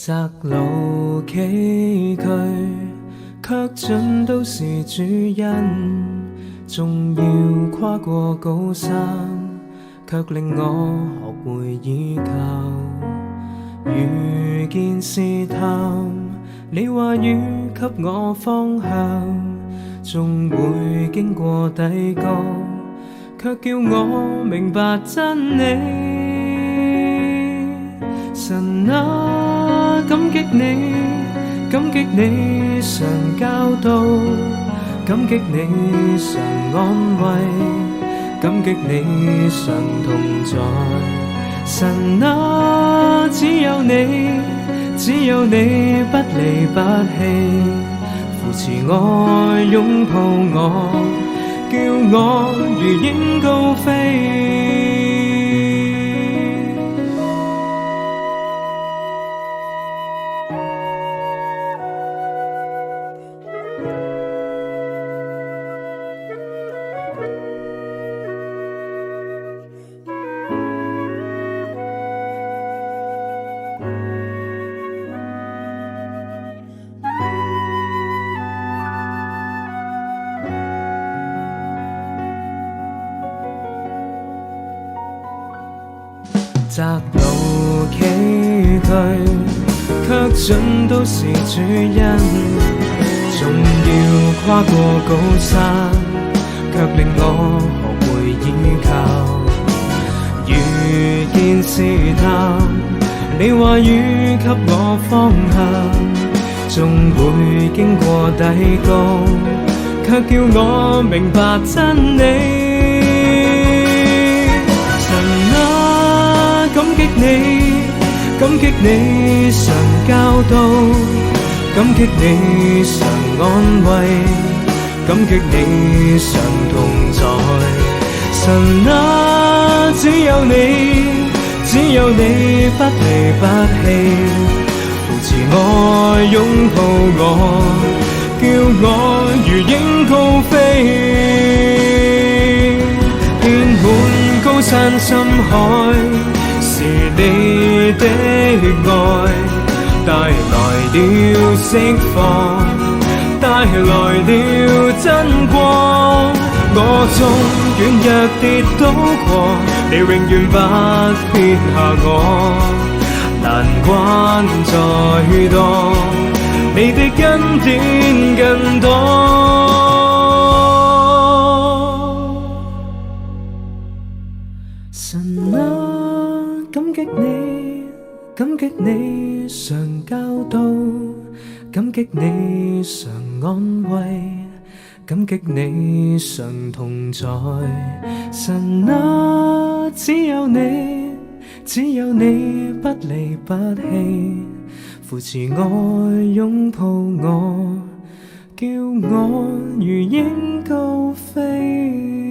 窄路崎嶇，卻盡都是主恩。縱要跨過高山，卻令我學會依靠。遇見試探，你話語給我方向，縱會經過低谷，卻叫我明白真理。神啊，感激你，感激你常教導，感激你常安慰，感激你常同在。神啊，只有你，只有你不離不棄，扶持我，擁抱我，叫我如鷹高飛。窄路崎嶇，卻盡都是主恩。縱要跨過高山，卻令我學會依靠。遇見試探，你話語給我方向，縱會經過低谷，卻叫我明白真理。感激你，感激你常教導，感激你常安慰，感激你常同在。神啊，只有你，只有你不離不棄，扶持我，擁抱我，叫我如鷹高飛，遍滿高山深海。是你的愛帶來了釋放，帶來了真光。我縱軟弱跌倒過，你永遠不撇下我。難關再多，你的恩典更多。神啊，感激你，感激你常教導，感激你常安慰，感激你常同在。神啊，只有你，只有你不離不棄，扶持我，擁抱我，叫我如鷹高飛。